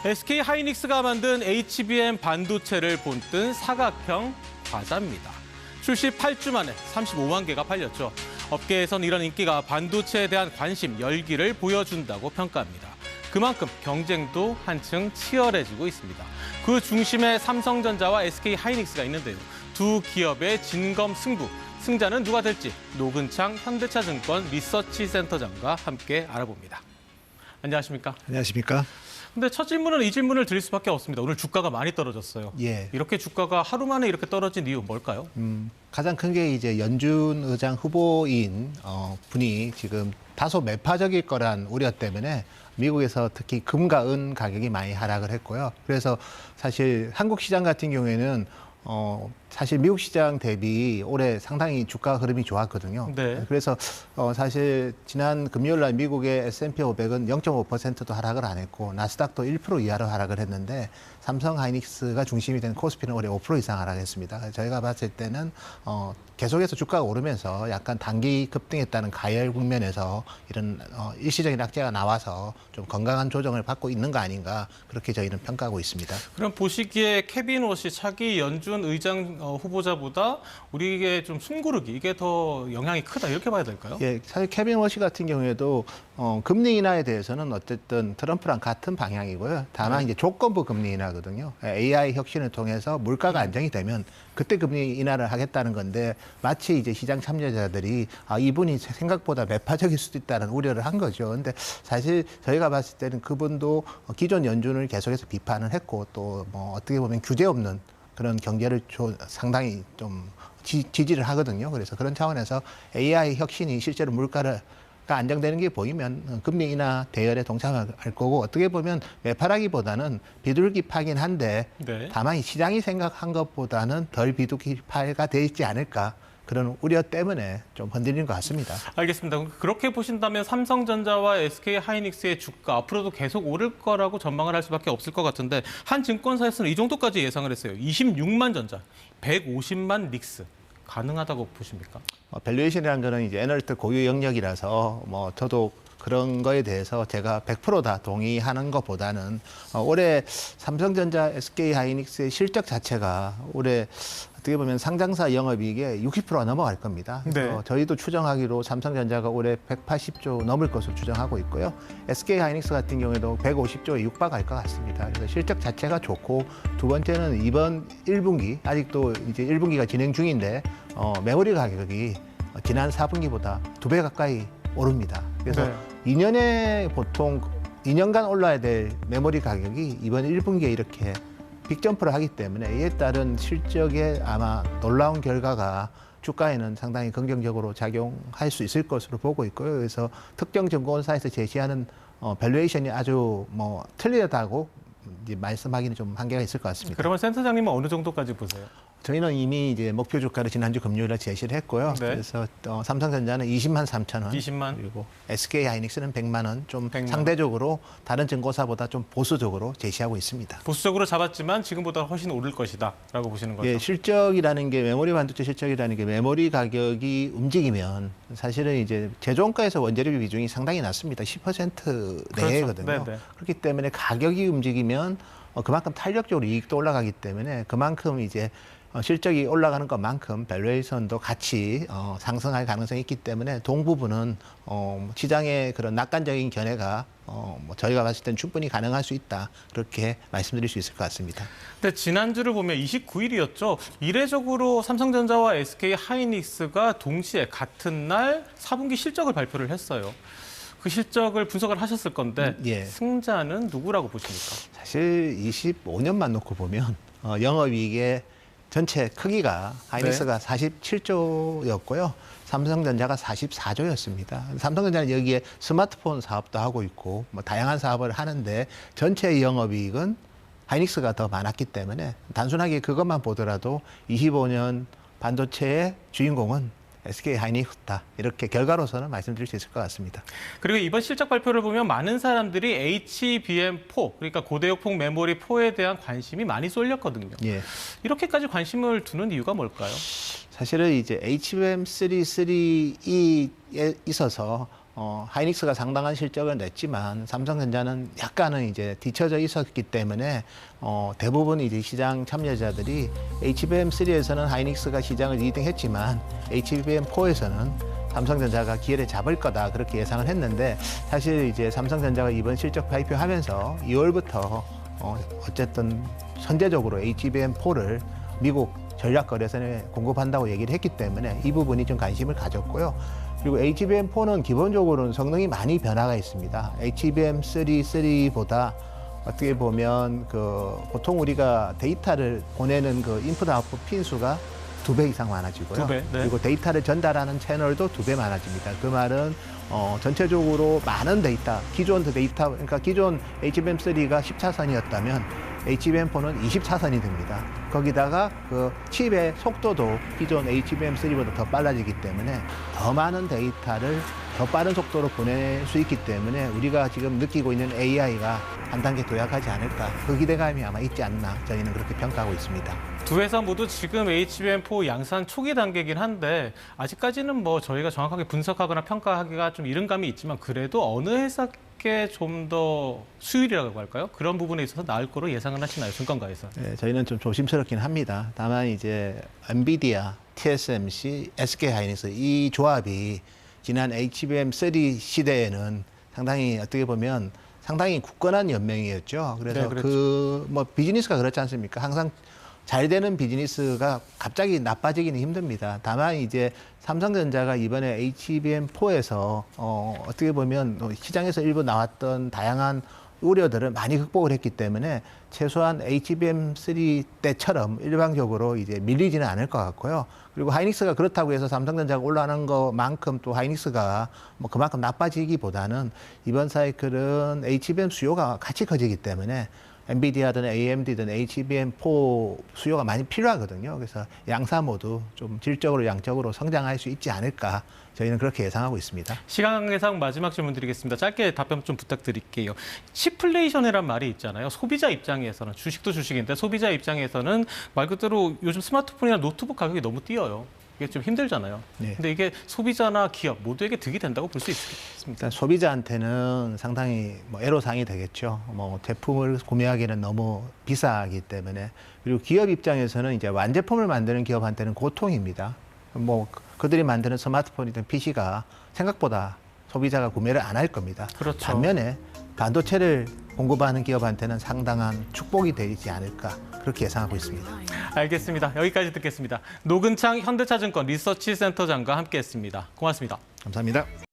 SK 하이닉스가 만든 HBM 반도체를 본뜬 사각형 과자입니다. 출시 8주 만에 35만 개가 팔렸죠. 업계에선 이런 인기가 반도체에 대한 관심, 열기를 보여준다고 평가합니다. 그만큼 경쟁도 한층 치열해지고 있습니다. 그 중심에 삼성전자와 SK 하이닉스가 있는데요. 두 기업의 진검승부, 승자는 누가 될지 노근창 현대차증권 리서치 센터장과 함께 알아봅니다. 안녕하십니까? 안녕하십니까? 근데 첫 질문은 이 질문을 드릴 수밖에 없습니다. 오늘 주가가 많이 떨어졌어요. 예. 이렇게 주가가 하루 만에 이렇게 떨어진 이유 뭘까요? 가장 큰 게 이제 연준 의장 후보인 분이 지금 다소 매파적일 거란 우려 때문에 미국에서 특히 금과 은 가격이 많이 하락을 했고요. 그래서 사실 한국 시장 같은 경우에는 사실 미국 시장 대비 올해 상당히 주가 흐름이 좋았거든요. 네. 그래서 사실 지난 금요일 날 미국의 S&P 500은 0.5%도 하락을 안 했고 나스닥도 1% 이하로 하락을 했는데 삼성 하이닉스가 중심이 된 코스피는 올해 5% 이상 하락했습니다. 저희가 봤을 때는 계속해서 주가가 오르면서 약간 단기 급등했다는 가열 국면에서 이런 일시적인 악재가 나와서 좀 건강한 조정을 받고 있는 거 아닌가 그렇게 저희는 평가하고 있습니다. 그럼 보시기에 케빈 워시 차기 연준 의장 후보자보다 우리에게 좀 숨고르기 이게 더 영향이 크다 이렇게 봐야 될까요? 예, 사실 케빈 워시 같은 경우에도 금리 인하에 대해서는 어쨌든 트럼프랑 같은 방향이고요. 다만 이제 조건부 금리 인하거든요. AI 혁신을 통해서 물가가 안정이 되면 그때 금리 인하를 하겠다는 건데 마치 이제 시장 참여자들이 이분이 생각보다 매파적일 수도 있다는 우려를 한 거죠. 근데 사실 저희가 봤을 때는 그분도 기존 연준을 계속해서 비판을 했고 또 뭐 어떻게 보면 규제 없는 그런 경제를 상당히 좀 지지를 하거든요. 그래서 그런 차원에서 AI 혁신이 실제로 물가가 안정되는 게 보이면 금리 인하 대열에 동참할 거고 어떻게 보면 매파라기보다는 비둘기파긴 한데 네. 다만 시장이 생각한 것보다는 덜 비둘기파가 되지 않을까 그런 우려 때문에 좀 흔들리는 것 같습니다. 알겠습니다. 그렇게 보신다면 삼성전자와 SK 하이닉스의 주가 앞으로도 계속 오를 거라고 전망을 할 수밖에 없을 것 같은데 한 증권사에서는 이 정도까지 예상을 했어요. 26만 전자, 150만 닉스. 가능하다고 보십니까? 밸류에이션이라는 거는 이제 애널리스트 고유 영역이라서 뭐 저도 그런 거에 대해서 제가 100% 다 동의하는 것보다는 올해 삼성전자, SK 하이닉스의 실적 자체가 올해 어떻게 보면 상장사 영업이익의 60%가 넘어갈 겁니다. 그래서 네. 저희도 추정하기로 삼성전자가 올해 180조 넘을 것으로 추정하고 있고요. SK 하이닉스 같은 경우에도 150조에 육박할 것 같습니다. 그래서 실적 자체가 좋고 두 번째는 이번 1분기 아직도 이제 1분기가 진행 중인데 메모리 가격이 지난 4분기보다 2배 가까이 오릅니다. 그래서 네. 2년에 보통 2년간 올라야 될 메모리 가격이 이번 1분기에 이렇게 빅점프를 하기 때문에 이에 따른 실적에 아마 놀라운 결과가 주가에는 상당히 긍정적으로 작용할 수 있을 것으로 보고 있고요. 그래서 특정 증권사에서 제시하는 밸류에이션이 아주 뭐 틀리다고 이제 말씀하기는 좀 한계가 있을 것 같습니다. 그러면 센터장님은 어느 정도까지 보세요? 저희는 이미 이제 목표 주가를 지난주 금요일에 제시를 했고요. 네. 그래서 삼성전자는 20만 3천 원, 20만. 그리고 SK 하이닉스는 100만 원, 좀 100만. 상대적으로 다른 증권사보다 좀 보수적으로 제시하고 있습니다. 보수적으로 잡았지만 지금보다 훨씬 오를 것이다라고 보시는 거죠? 예, 실적이라는 게 메모리 반도체 실적이라는 게 메모리 가격이 움직이면 사실은 이제 제조원가에서 원재료 비중이 상당히 낮습니다. 10% 내외거든요. 그렇죠. 네네. 그렇기 때문에 가격이 움직이면 그만큼 탄력적으로 이익도 올라가기 때문에 그만큼 이제 실적이 올라가는 것만큼 밸류에이션도 같이 상승할 가능성이 있기 때문에 동부분은 시장의 그런 낙관적인 견해가 뭐 저희가 봤을 땐 충분히 가능할 수 있다 그렇게 말씀드릴 수 있을 것 같습니다. 근데 지난주를 보면 29일이었죠. 이례적으로 삼성전자와 SK 하이닉스가 동시에 같은 날 4분기 실적을 발표를 했어요. 그 실적을 분석을 하셨을 건데 예. 승자는 누구라고 보십니까? 사실 25년만 놓고 보면 영업이익의 전체 크기가 하이닉스가 47조였고요. 삼성전자가 44조였습니다. 삼성전자는 여기에 스마트폰 사업도 하고 있고 뭐 다양한 사업을 하는데 전체 영업이익은 하이닉스가 더 많았기 때문에 단순하게 그것만 보더라도 25년 반도체의 주인공은 SK 하이닉스다. 이렇게 결과로서는 말씀드릴 수 있을 것 같습니다. 그리고 이번 실적 발표를 보면 많은 사람들이 HBM4, 그러니까 고대역폭 메모리 4에 대한 관심이 많이 쏠렸거든요. 예. 이렇게까지 관심을 두는 이유가 뭘까요? 사실은 이제 HBM3, 3E에 있어서 하이닉스가 상당한 실적을 냈지만 삼성전자는 약간은 이제 뒤처져 있었기 때문에 대부분 이제 시장 참여자들이 HBM3에서는 하이닉스가 시장을 리딩했지만 HBM4에서는 삼성전자가 기회를 잡을 거다 그렇게 예상을 했는데 사실 이제 삼성전자가 이번 실적 발표하면서 2월부터 어쨌든 선제적으로 HBM4를 미국 전략거래선에 공급한다고 얘기를 했기 때문에 이 부분이 좀 관심을 가졌고요. 그리고 HBM4는 기본적으로는 성능이 많이 변화가 있습니다. HBM3보다 어떻게 보면 보통 우리가 데이터를 보내는 인풋 아웃풋 핀 수가 2배 이상 많아지고요. 2배, 네. 그리고 데이터를 전달하는 채널도 2배 많아집니다. 그 말은 전체적으로 많은 데이터, 기존 데이터, 그러니까 기존 HBM3가 10차선이었다면 HBM4는 20차선이 됩니다. 거기다가 칩의 속도도 기존 HBM3보다 더 빨라지기 때문에 더 많은 데이터를 더 빠른 속도로 보낼 수 있기 때문에 우리가 지금 느끼고 있는 AI가 한 단계 도약하지 않을까, 그 기대감이 아마 있지 않나 저희는 그렇게 평가하고 있습니다. 두 회사 모두 지금 HBM4 양산 초기 단계이긴 한데 아직까지는 뭐 저희가 정확하게 분석하거나 평가하기가 좀 이른 감이 있지만 그래도 어느 회사께 좀 더 수율이라고 할까요? 그런 부분에 있어서 나을 거로 예상을 하시나요? 증권가에서? 네, 저희는 좀 조심스럽긴 합니다. 다만 이제 엔비디아, TSMC, SK하이닉스 이 조합이 지난 HBM3 시대에는 상당히 어떻게 보면 상당히 굳건한 연맹이었죠. 그래서 네, 그렇죠. 비즈니스가 그렇지 않습니까? 항상 잘 되는 비즈니스가 갑자기 나빠지기는 힘듭니다. 다만 이제 삼성전자가 이번에 HBM4에서 어떻게 보면 시장에서 일부 나왔던 다양한 우려들을 많이 극복을 했기 때문에 최소한 HBM3 때처럼 일방적으로 이제 밀리지는 않을 것 같고요. 그리고 하이닉스가 그렇다고 해서 삼성전자가 올라가는 것만큼 또 하이닉스가 그만큼 나빠지기보다는 이번 사이클은 HBM 수요가 같이 커지기 때문에 엔비디아든 AMD든 HBM4 수요가 많이 필요하거든요. 그래서 양사 모두 좀 질적으로 양적으로 성장할 수 있지 않을까 저희는 그렇게 예상하고 있습니다. 시간 관계상 마지막 질문 드리겠습니다. 짧게 답변 좀 부탁드릴게요. 시플레이션이란 말이 있잖아요. 소비자 입장에서는 주식도 주식인데 소비자 입장에서는 말 그대로 요즘 스마트폰이나 노트북 가격이 너무 뛰어요. 이게 좀 힘들잖아요. 네. 근데 이게 소비자나 기업 모두에게 득이 된다고 볼 수 있습니다. 일단 소비자한테는 상당히 애로사항이 되겠죠. 제품을 구매하기는 너무 비싸기 때문에. 그리고 기업 입장에서는 이제 완제품을 만드는 기업한테는 고통입니다. 그들이 만드는 스마트폰이든 PC가 생각보다 소비자가 구매를 안 할 겁니다. 그렇죠. 반면에 반도체를 공급하는 기업한테는 상당한 축복이 되지 않을까 그렇게 예상하고 있습니다. 알겠습니다. 여기까지 듣겠습니다. 노근창 현대차증권 리서치센터장과 함께했습니다. 고맙습니다. 감사합니다.